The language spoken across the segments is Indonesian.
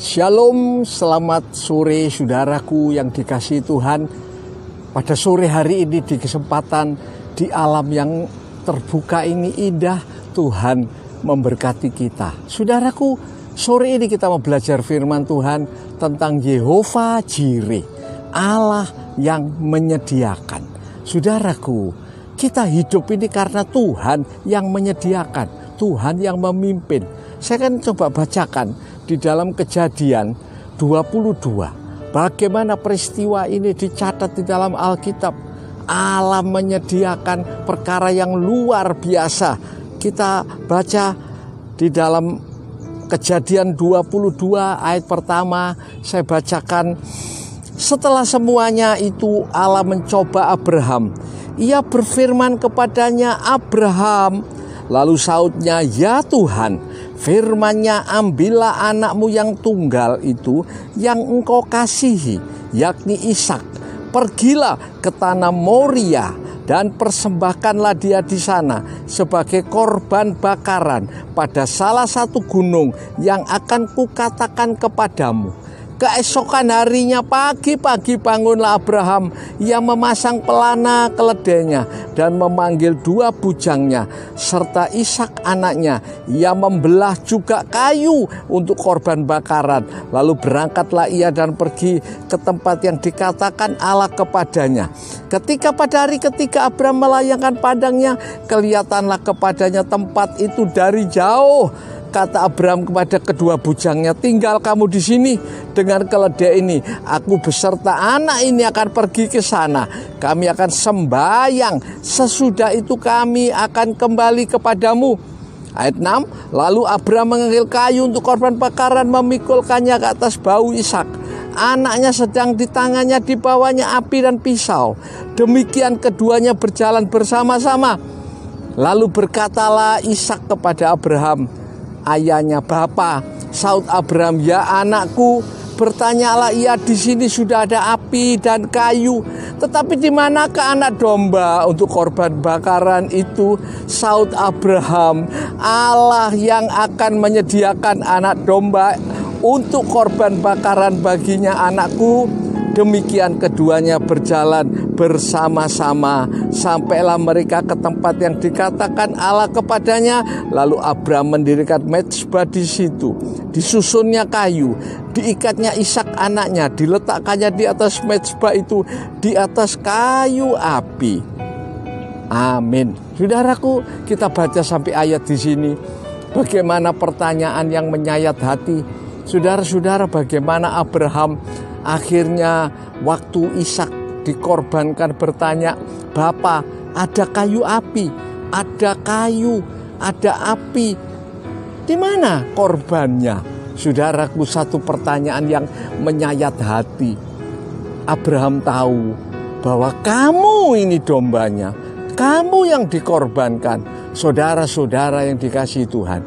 Shalom, selamat sore saudaraku yang dikasihi Tuhan. Pada sore hari ini di kesempatan di alam yang terbuka ini indah, Tuhan memberkati kita. Saudaraku, sore ini kita mau belajar firman Tuhan tentang Yehova Jireh, Allah yang menyediakan. Saudaraku, kita hidup ini karena Tuhan yang menyediakan, Tuhan yang memimpin. Saya akan coba bacakan di dalam Kejadian 22. Bagaimana peristiwa ini dicatat di dalam Alkitab. Allah menyediakan perkara yang luar biasa. Kita baca di dalam Kejadian 22 ayat pertama. Saya bacakan. Setelah semuanya itu Allah mencoba Abraham. Ia berfirman kepadanya, Abraham. Lalu sautnya, ya Tuhan, firman-Nya, ambillah anakmu yang tunggal itu yang engkau kasihi, yakni Ishak. Pergilah ke tanah Moria dan persembahkanlah dia di sana sebagai korban bakaran pada salah satu gunung yang akan kukatakan kepadamu. Keesokan harinya pagi-pagi bangunlah Abraham. Ia memasang pelana keledainya dan memanggil dua bujangnya serta Ishak anaknya. Ia membelah juga kayu untuk korban bakaran. Lalu berangkatlah ia dan pergi ke tempat yang dikatakan Allah kepadanya. Ketika pada hari ketiga Abraham melayangkan pandangnya, kelihatanlah kepadanya tempat itu dari jauh. Kata Abraham kepada kedua bujangnya, tinggal kamu di sini dengan keledai ini. Aku beserta anak ini akan pergi ke sana. Kami akan sembahyang. Sesudah itu kami akan kembali kepadamu. Ayat 6. Lalu Abraham mengambil kayu untuk korban bakaran, memikulkannya ke atas bahu Ishak. Anaknya sedang di tangannya, dibawanya api dan pisau. Demikian keduanya berjalan bersama-sama. Lalu berkatalah Ishak kepada Abraham, ayahnya, Bapa. Saut Abraham, ya anakku. Bertanyalah ia, di sini sudah ada api dan kayu, tetapi di manakah anak domba untuk korban bakaran itu? Saut Abraham, Allah yang akan menyediakan anak domba untuk korban bakaran baginya, anakku. Demikian keduanya berjalan bersama-sama sampailah mereka ke tempat yang dikatakan Allah kepadanya. Lalu Abraham mendirikan mezbah di situ. Disusunnya kayu, diikatnya Ishak anaknya, diletakkannya di atas mezbah itu, di atas kayu api. Amin. Saudaraku, kita baca sampai ayat di sini. Bagaimana pertanyaan yang menyayat hati. Saudara-saudara, bagaimana Abraham akhirnya waktu Ishak dikorbankan bertanya, Bapa, ada kayu api, ada kayu, ada api. Di mana korbannya? Saudaraku, satu pertanyaan yang menyayat hati. Abraham tahu bahwa kamu ini dombanya, kamu yang dikorbankan. Saudara-saudara yang dikasihi Tuhan,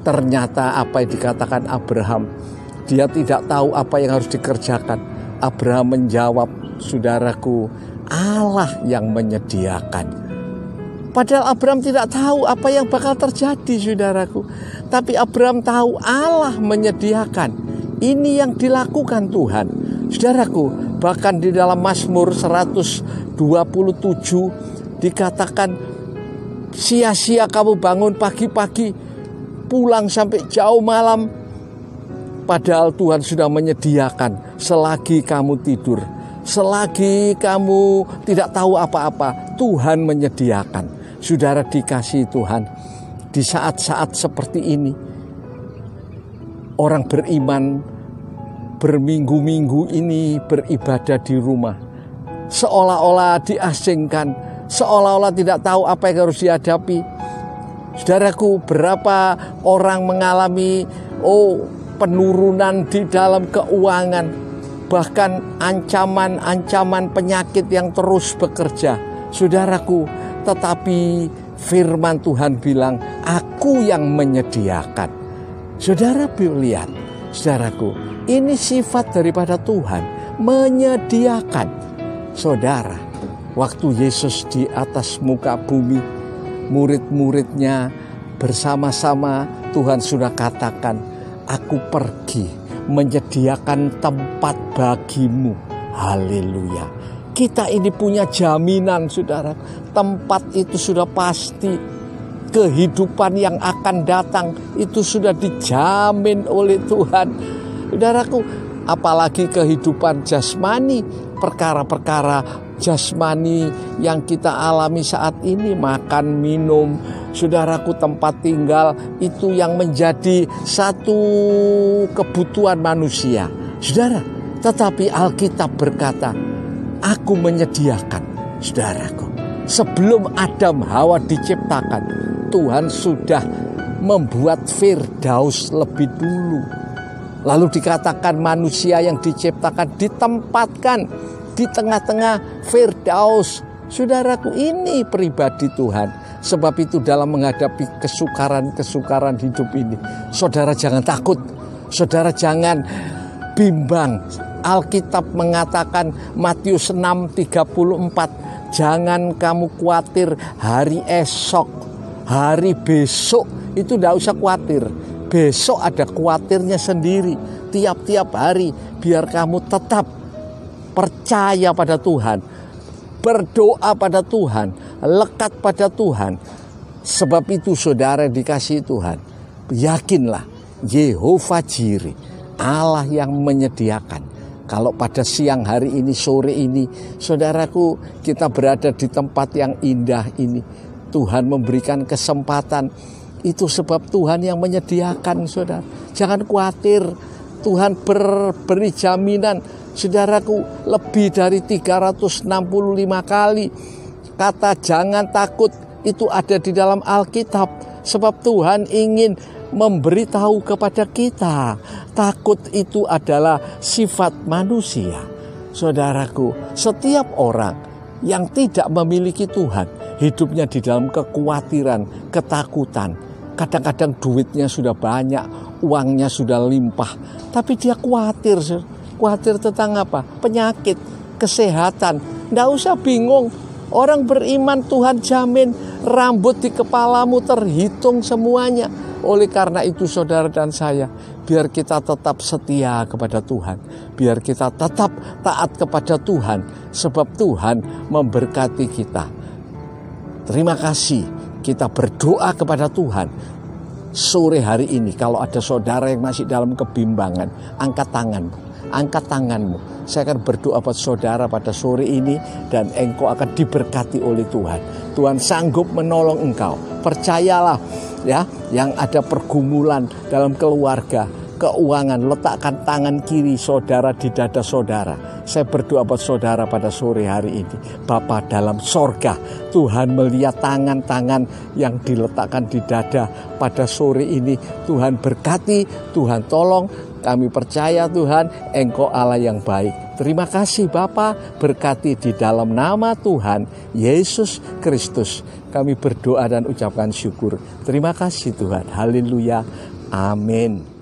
ternyata apa yang dikatakan Abraham, dia tidak tahu apa yang harus dikerjakan. Abraham menjawab, saudaraku, Allah yang menyediakan. Padahal Abraham tidak tahu apa yang bakal terjadi, saudaraku. Tapi Abraham tahu Allah menyediakan. Ini yang dilakukan Tuhan. Saudaraku, bahkan di dalam Mazmur 127 dikatakan, sia-sia kamu bangun pagi-pagi, pulang sampai jauh malam, padahal Tuhan sudah menyediakan. Selagi kamu tidur, selagi kamu tidak tahu apa-apa, Tuhan menyediakan. Saudara dikasihi Tuhan, di saat-saat seperti ini, orang beriman berminggu-minggu ini beribadah di rumah, seolah-olah diasingkan, seolah-olah tidak tahu apa yang harus dihadapi. Saudaraku, berapa orang mengalami penurunan di dalam keuangan, bahkan ancaman-ancaman penyakit yang terus bekerja. Saudaraku, tetapi firman Tuhan bilang, aku yang menyediakan. Saudara lihat, saudaraku, ini sifat daripada Tuhan, menyediakan. Saudara, waktu Yesus di atas muka bumi, murid-muridnya bersama-sama, Tuhan sudah katakan, aku pergi menyediakan tempat bagimu. Haleluya. Kita ini punya jaminan, saudara. Tempat itu sudah pasti. Kehidupan yang akan datang itu sudah dijamin oleh Tuhan. Saudaraku, apalagi kehidupan jasmani, perkara-perkara jasmani yang kita alami saat ini, makan, minum, saudaraku, tempat tinggal, itu yang menjadi satu kebutuhan manusia. Saudara, tetapi Alkitab berkata, aku menyediakan, saudaraku. Sebelum Adam Hawa diciptakan, Tuhan sudah membuat Firdaus lebih dulu. Lalu dikatakan manusia yang diciptakan ditempatkan di tengah-tengah Firdaus. Saudaraku, ini pribadi Tuhan. Sebab itu dalam menghadapi kesukaran-kesukaran hidup ini, saudara jangan takut. Saudara jangan bimbang. Alkitab mengatakan Matius 6:34, jangan kamu khawatir hari esok, hari besok itu tidak usah khawatir. Besok ada khawatirnya sendiri. Tiap-tiap hari biar kamu tetap percaya pada Tuhan, berdoa pada Tuhan, lekat pada Tuhan. Sebab itu saudara dikasihi Tuhan, yakinlah Yehova Jireh, Allah yang menyediakan. Kalau pada siang hari ini, sore ini, saudaraku, kita berada di tempat yang indah ini, Tuhan memberikan kesempatan. Itu sebab Tuhan yang menyediakan, saudara. Jangan khawatir, Tuhan beri jaminan. Saudaraku, lebih dari 365 kali kata jangan takut itu ada di dalam Alkitab. Sebab Tuhan ingin memberitahu kepada kita, takut itu adalah sifat manusia. Saudaraku, setiap orang yang tidak memiliki Tuhan, hidupnya di dalam kekhawatiran, ketakutan. Kadang-kadang duitnya sudah banyak, uangnya sudah limpah, tapi dia khawatir. Khawatir tentang apa? Penyakit, kesehatan. Nggak usah bingung. Orang beriman Tuhan jamin rambut di kepalamu terhitung semuanya. Oleh karena itu saudara dan saya, biar kita tetap setia kepada Tuhan. Biar kita tetap taat kepada Tuhan. Sebab Tuhan memberkati kita. Terima kasih, kita berdoa kepada Tuhan. Sore hari ini kalau ada saudara yang masih dalam kebimbangan, angkat tanganmu. Angkat tanganmu. Saya akan berdoa buat saudara pada sore ini dan engkau akan diberkati oleh Tuhan. Tuhan sanggup menolong engkau. Percayalah ya, yang ada pergumulan dalam keluarga, keuangan, letakkan tangan kiri saudara di dada saudara. Saya berdoa buat saudara pada sore hari ini. Bapa dalam sorga, Tuhan melihat tangan-tangan yang diletakkan di dada pada sore ini. Tuhan berkati, Tuhan tolong. Kami percaya Tuhan, Engkau Allah yang baik. Terima kasih Bapa, berkati di dalam nama Tuhan Yesus Kristus. Kami berdoa dan ucapkan syukur. Terima kasih Tuhan. Haleluya. Amin.